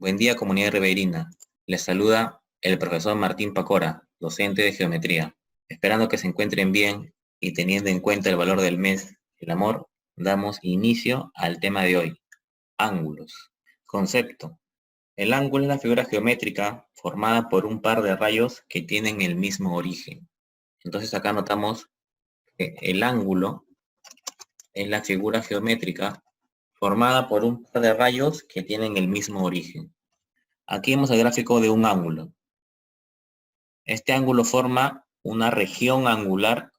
Buen día, comunidad riverina. Les saluda el profesor Martín Pacora, docente de geometría. Esperando que se encuentren bien y teniendo en cuenta el valor del mes, el amor, damos inicio al tema de hoy, ángulos. Concepto. El ángulo es la figura geométrica formada por un par de rayos que tienen el mismo origen. Entonces acá notamos que el ángulo es la figura geométrica formada por un par de rayos que tienen el mismo origen. Aquí vemos el gráfico de un ángulo. Este ángulo forma una región angular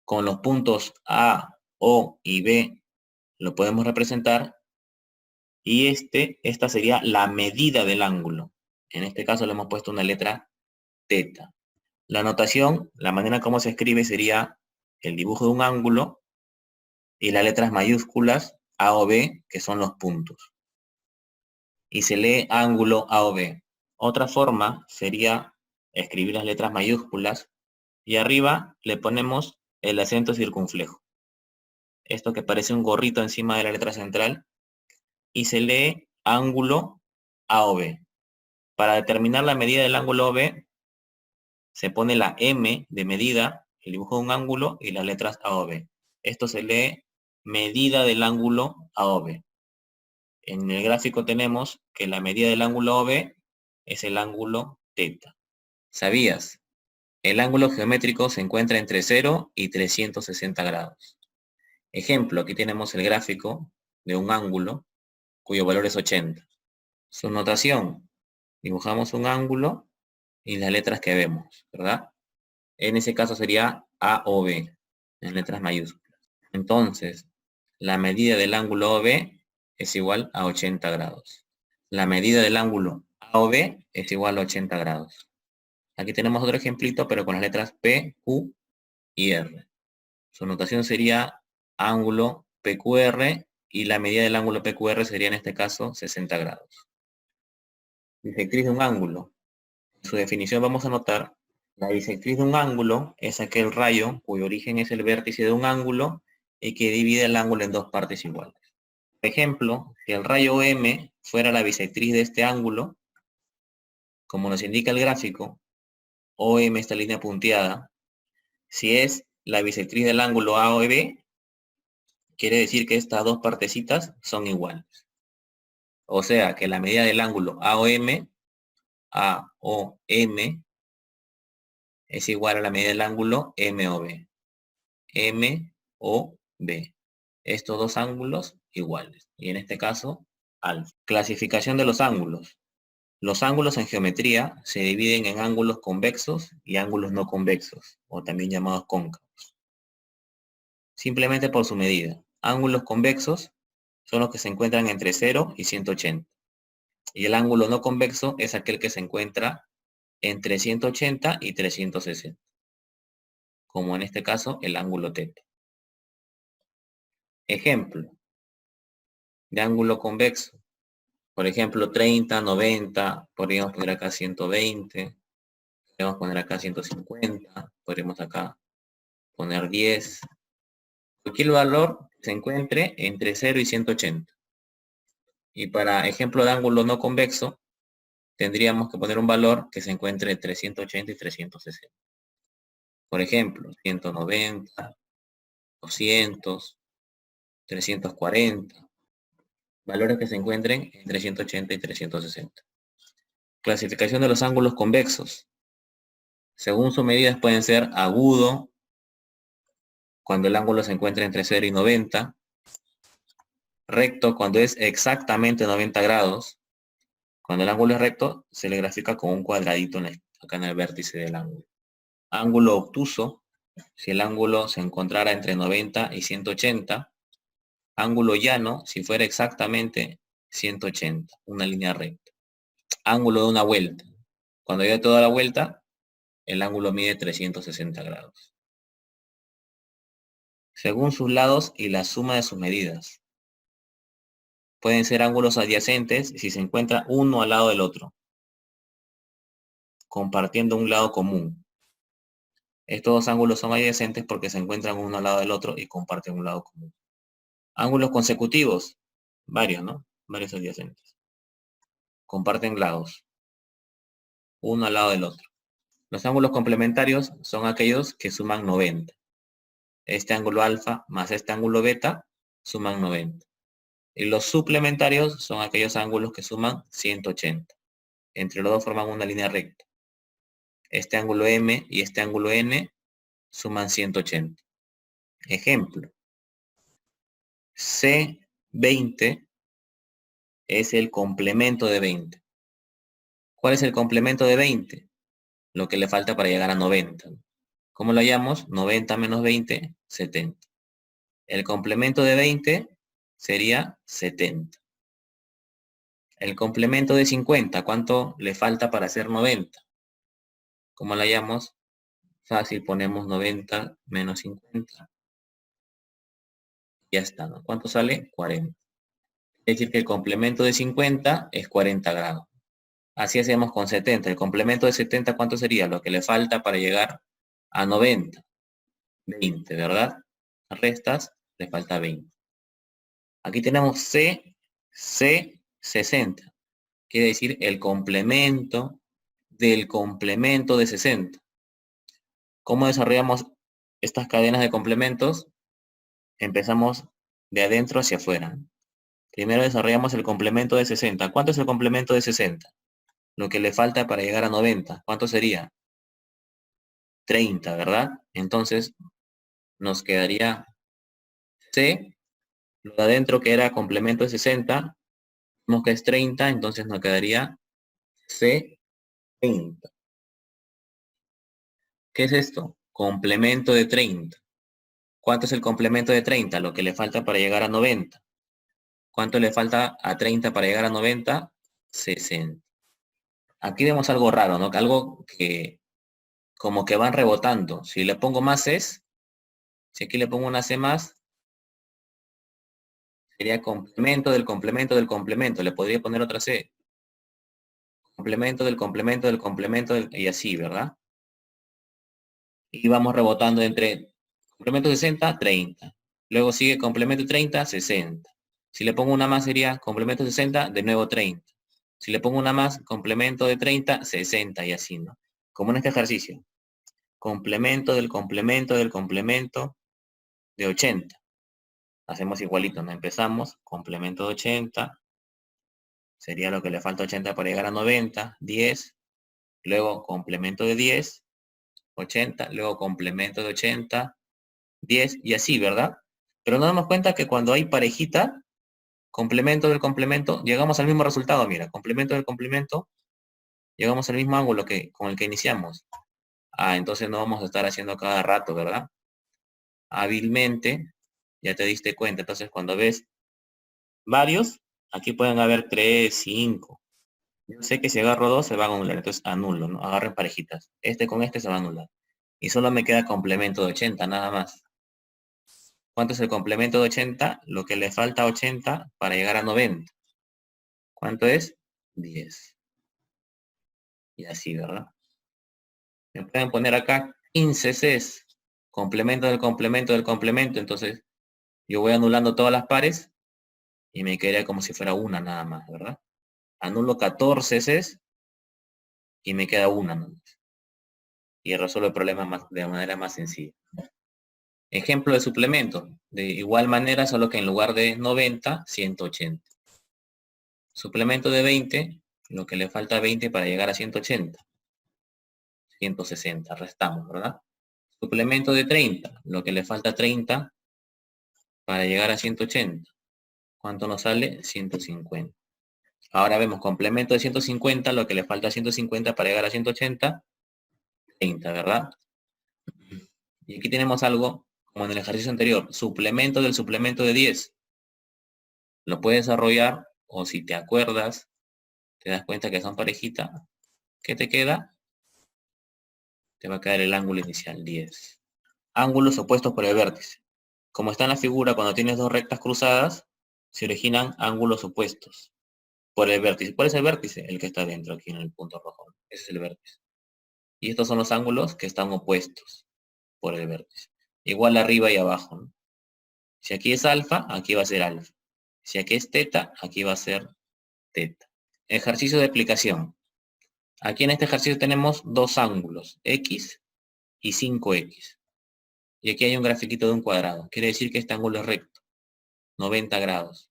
con los puntos A, O y B, lo podemos representar, y esta sería la medida del ángulo. En este caso le hemos puesto una letra teta. La notación, la manera como se escribe sería el dibujo de un ángulo y las letras mayúsculas A o B, que son los puntos. Y se lee ángulo A o B. Otra forma sería escribir las letras mayúsculas y arriba le ponemos el acento circunflejo. Esto que parece un gorrito encima de la letra central, y se lee ángulo AOB. Para determinar la medida del ángulo OB, se pone la M de medida, el dibujo de un ángulo y las letras AOB. Esto se lee medida del ángulo AOB. En el gráfico tenemos que la medida del ángulo OB es el ángulo teta. ¿Sabías? El ángulo geométrico se encuentra entre 0 y 360 grados. Ejemplo, aquí tenemos el gráfico de un ángulo cuyo valor es 80. Su notación, dibujamos un ángulo y las letras que vemos, ¿verdad? En ese caso sería A o B, en letras mayúsculas. Entonces, la medida del ángulo OB es igual a 80 grados. La medida del ángulo AOB es igual a 80 grados. Aquí tenemos otro ejemplito, pero con las letras P, Q y R. Su notación sería ángulo PQR y la medida del ángulo PQR sería en este caso 60 grados. Bisectriz de un ángulo. En su definición vamos a notar, la bisectriz de un ángulo es aquel rayo cuyo origen es el vértice de un ángulo y que divide el ángulo en dos partes iguales. Por ejemplo, si el rayo M fuera la bisectriz de este ángulo, como nos indica el gráfico, OM, esta línea punteada, si es la bisectriz del ángulo AOB, quiere decir que estas dos partecitas son iguales. O sea que la medida del ángulo AOM es igual a la medida del ángulo MOB. MOB. Estos dos ángulos iguales. Y en este caso, alfa. Clasificación de los ángulos. Los ángulos en geometría se dividen en ángulos convexos y ángulos no convexos, o también llamados cóncavos. Simplemente por su medida. Ángulos convexos son los que se encuentran entre 0 y 180. Y el ángulo no convexo es aquel que se encuentra entre 180 y 360. Como en este caso, el ángulo teta. Ejemplo de ángulo convexo. Por ejemplo, 30, 90, podríamos poner acá 120, podríamos poner acá 150, podríamos acá poner 10. Cualquier valor que se encuentre entre 0 y 180. Y para ejemplo de ángulo no convexo, tendríamos que poner un valor que se encuentre entre 180 y 360. Por ejemplo, 190, 200, 340. Valores que se encuentren entre 180 y 360. Clasificación de los ángulos convexos. Según sus medidas pueden ser agudo, cuando el ángulo se encuentra entre 0 y 90. Recto, cuando es exactamente 90 grados. Cuando el ángulo es recto, se le grafica con un cuadradito acá en el vértice del ángulo. Ángulo obtuso, si el ángulo se encontrara entre 90 y 180. Ángulo llano, si fuera exactamente 180, una línea recta. Ángulo de una vuelta. Cuando lleve toda la vuelta, el ángulo mide 360 grados. Según sus lados y la suma de sus medidas. Pueden ser ángulos adyacentes si se encuentra uno al lado del otro, compartiendo un lado común. Estos dos ángulos son adyacentes porque se encuentran uno al lado del otro y comparten un lado común. Ángulos consecutivos, varios, ¿no? Varios adyacentes. comparten lados, uno al lado del otro. Los ángulos complementarios son aquellos que suman 90. Este ángulo alfa más este ángulo beta suman 90. Y los suplementarios son aquellos ángulos que suman 180. Entre los dos forman una línea recta. Este ángulo M y este ángulo N suman 180. Ejemplo. C20 es el complemento de 20. ¿Cuál es el complemento de 20? Lo que le falta para llegar a 90. ¿Cómo lo hallamos? 90 menos 20, 70. El complemento de 20 sería 70. El complemento de 50, ¿cuánto le falta para hacer 90? ¿Cómo lo hallamos? Fácil, ponemos 90 menos 50. Ya está, ¿no? ¿Cuánto sale? 40. Es decir, que el complemento de 50 es 40 grados. Así hacemos con 70. El complemento de 70, ¿cuánto sería? Lo que le falta para llegar a 90. 20, ¿verdad? Restas, le falta 20. Aquí tenemos C 60. Quiere decir el complemento del complemento de 60. ¿Cómo desarrollamos estas cadenas de complementos? Empezamos de adentro hacia afuera. Primero desarrollamos el complemento de 60. ¿Cuánto es el complemento de 60? Lo que le falta para llegar a 90. ¿Cuánto sería? 30, ¿verdad? Entonces nos quedaría C, lo de adentro que era complemento de 60, vemos que es 30, entonces nos quedaría C 30. ¿Qué es esto? Complemento de 30. ¿Cuánto es el complemento de 30? Lo que le falta para llegar a 90. ¿Cuánto le falta a 30 para llegar a 90? 60. Aquí vemos algo raro, ¿no? Algo que como que van rebotando. Si le pongo más Cs, si aquí le pongo una C más, sería complemento del complemento del complemento. Le podría poner otra C. Complemento del complemento del complemento y así, ¿verdad? Y vamos rebotando entre complemento 60, 30. Luego sigue complemento 30, 60. Si le pongo una más sería complemento 60, de nuevo 30. Si le pongo una más, complemento de 30, 60 y así, ¿no? Como en este ejercicio. Complemento del complemento del complemento de 80. Hacemos igualito, ¿no? Empezamos, complemento de 80, sería lo que le falta 80 para llegar a 90, 10. Luego complemento de 10, 80. Luego complemento de 80, 10 y así, ¿verdad? Pero nos damos cuenta que cuando hay parejita, complemento del complemento, llegamos al mismo resultado, mira, complemento del complemento, llegamos al mismo ángulo que con el que iniciamos. Entonces no vamos a estar haciendo cada rato, ¿verdad? Hábilmente, ya te diste cuenta. Entonces cuando ves varios, aquí pueden haber 3, 5. Yo sé que si agarro 2 se van a anular, entonces anulo, ¿no? Agarren parejitas. Este con este se va a anular. Y solo me queda complemento de 80, nada más. ¿Cuánto es el complemento de 80? Lo que le falta a 80 para llegar a 90. ¿Cuánto es? 10. Y así, ¿verdad? Me pueden poner acá 15 Cs. Complemento del complemento del complemento. Entonces, yo voy anulando todas las pares y me quedaría como si fuera una nada más, ¿verdad? Anulo 14 Cs y me queda una, ¿no? Y resuelvo el problema de manera más sencilla. Ejemplo de suplemento. De igual manera, solo que en lugar de 90, 180. Suplemento de 20, lo que le falta 20 para llegar a 180. 160, restamos, ¿verdad? Suplemento de 30, lo que le falta 30 para llegar a 180. ¿Cuánto nos sale? 150. Ahora vemos complemento de 150, lo que le falta 150 para llegar a 180, 30, ¿verdad? Y aquí tenemos algo como en el ejercicio anterior, suplemento del suplemento de 10. Lo puedes desarrollar o si te acuerdas, te das cuenta que son parejitas. ¿Qué te queda? Te va a quedar el ángulo inicial, 10. Ángulos opuestos por el vértice. Como está en la figura, cuando tienes dos rectas cruzadas, se originan ángulos opuestos por el vértice. ¿Cuál es el vértice? El que está dentro, aquí en el punto rojo. Ese es el vértice. Y estos son los ángulos que están opuestos por el vértice. Igual arriba y abajo, ¿no? Si aquí es alfa, aquí va a ser alfa. Si aquí es teta, aquí va a ser teta. Ejercicio de aplicación. Aquí en este ejercicio tenemos dos ángulos, X y 5X. Y aquí hay un grafiquito de un cuadrado. Quiere decir que este ángulo es recto, 90 grados.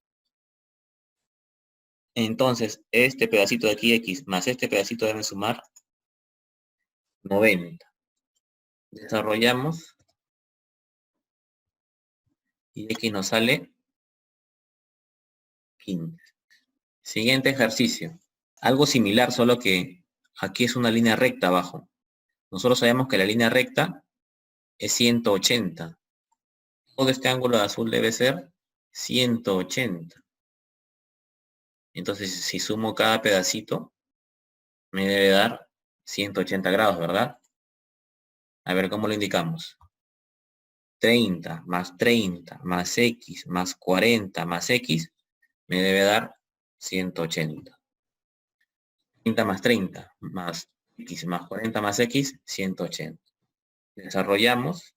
Entonces, este pedacito de aquí, X, más este pedacito deben sumar 90. Desarrollamos y X nos sale 15. Siguiente ejercicio. Algo similar, solo que aquí es una línea recta abajo. Nosotros sabemos que la línea recta es 180. Todo este ángulo de azul debe ser 180. Entonces, si sumo cada pedacito, me debe dar 180 grados, ¿verdad? A ver, ¿cómo lo indicamos? 30 más 30 más X más 40 más X me debe dar 180. 30 más 30 más X más 40 más X, 180. Desarrollamos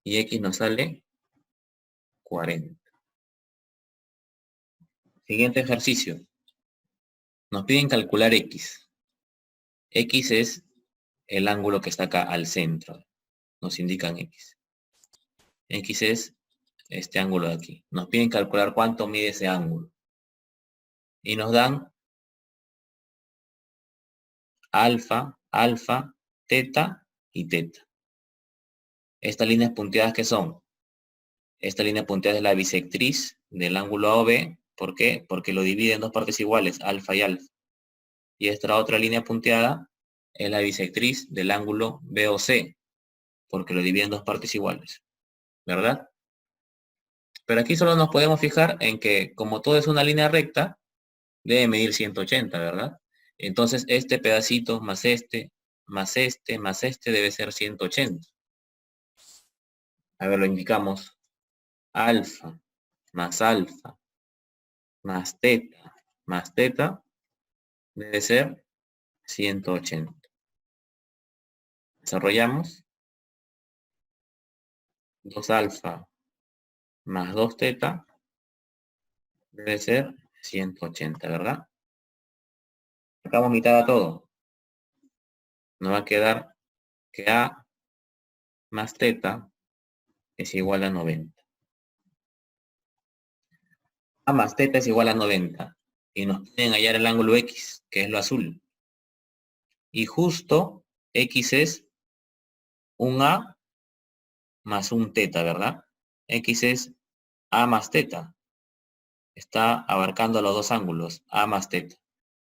y X nos sale 40. Siguiente ejercicio. Nos piden calcular X. X es el ángulo que está acá al centro. Nos indican X. X es este ángulo de aquí. Nos piden calcular cuánto mide ese ángulo. Y nos dan alfa, alfa, teta y teta. Estas líneas punteadas, ¿qué son? Esta línea punteada es la bisectriz del ángulo AOB. ¿Por qué? Porque lo divide en dos partes iguales, alfa y alfa. Y esta otra línea punteada es la bisectriz del ángulo BOC, porque lo divide en dos partes iguales, ¿verdad? Pero aquí solo nos podemos fijar en que como todo es una línea recta, debe medir 180, ¿verdad? Entonces este pedacito más este, más este, más este debe ser 180. A ver, lo indicamos. Alfa más teta debe ser 180. Desarrollamos 2 alfa más 2 teta debe ser 180, ¿verdad? Sacamos mitad a todo. Nos va a quedar que A más teta es igual a 90. A más teta es igual a 90. Y nos piden hallar el ángulo X, que es lo azul. Y justo X es un A más un teta, ¿verdad? X es A más teta. Está abarcando los dos ángulos, A más teta.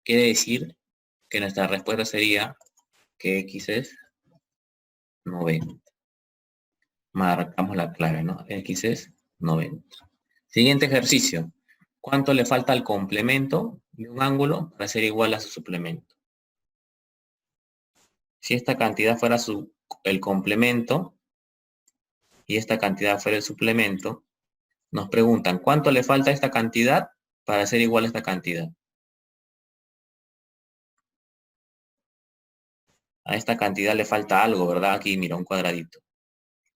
Quiere decir que nuestra respuesta sería que X es 90. Marcamos la clave, ¿no? X es 90. Siguiente ejercicio. ¿Cuánto le falta al complemento de un ángulo para ser igual a su suplemento? Si esta cantidad fuera el complemento y esta cantidad fuera el suplemento, nos preguntan, ¿cuánto le falta a esta cantidad para ser igual a esta cantidad? A esta cantidad le falta algo, ¿verdad? Aquí, mira, un cuadradito.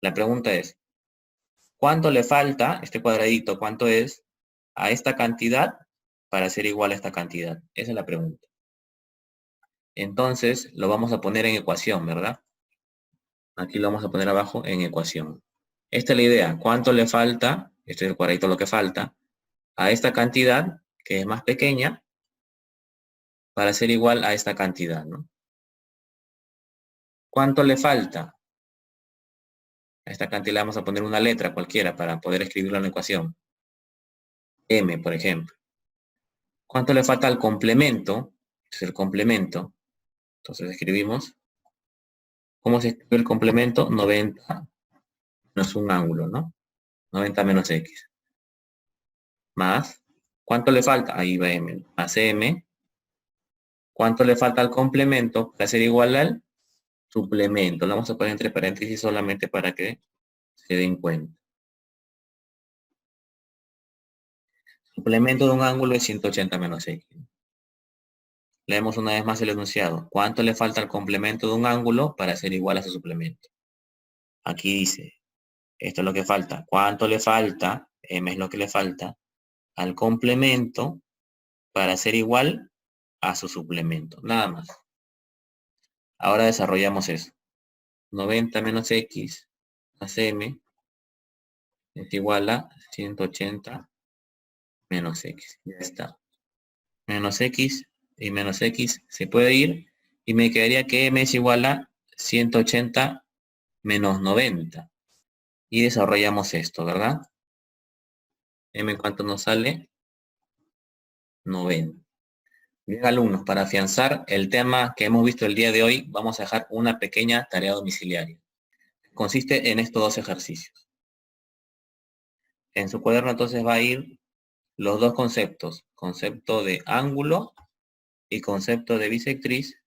La pregunta es, ¿cuánto le falta, este cuadradito, cuánto es a esta cantidad para ser igual a esta cantidad? Esa es la pregunta. Entonces, lo vamos a poner en ecuación, ¿verdad? Aquí lo vamos a poner abajo en ecuación. Esta es la idea. ¿Cuánto le falta? Este es el cuadradito lo que falta. A esta cantidad, que es más pequeña, para ser igual a esta cantidad, ¿no? ¿Cuánto le falta? A esta cantidad le vamos a poner una letra cualquiera para poder escribirlo en la ecuación. M, por ejemplo. ¿Cuánto le falta al complemento? Es el complemento. Entonces escribimos. ¿Cómo se escribe el complemento? 90 menos un ángulo, ¿no? 90 menos X. Más. ¿Cuánto le falta? Ahí va M. Más M. ¿Cuánto le falta al complemento para ser igual al suplemento? Lo vamos a poner entre paréntesis solamente para que se den cuenta. Suplemento de un ángulo es 180 menos X. Leemos una vez más el enunciado. ¿Cuánto le falta al complemento de un ángulo para ser igual a su suplemento? Aquí dice, esto es lo que falta. ¿Cuánto le falta? M es lo que le falta al complemento para ser igual a su suplemento, nada más. Ahora desarrollamos eso. 90 menos x más m es igual a 180 menos x. Ya está. Menos x y menos x se puede ir y me quedaría que m es igual a 180 menos 90. Y desarrollamos esto, ¿verdad? M cuánto nos sale, 90. Bien, alumnos, para afianzar el tema que hemos visto el día de hoy, vamos a dejar una pequeña tarea domiciliaria. Consiste en estos dos ejercicios. En su cuaderno entonces va a ir los dos conceptos, concepto de ángulo y concepto de bisectriz,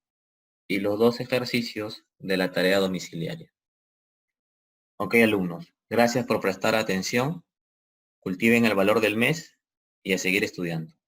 y los dos ejercicios de la tarea domiciliaria. Ok, alumnos, gracias por prestar atención, cultiven el valor del mes y a seguir estudiando.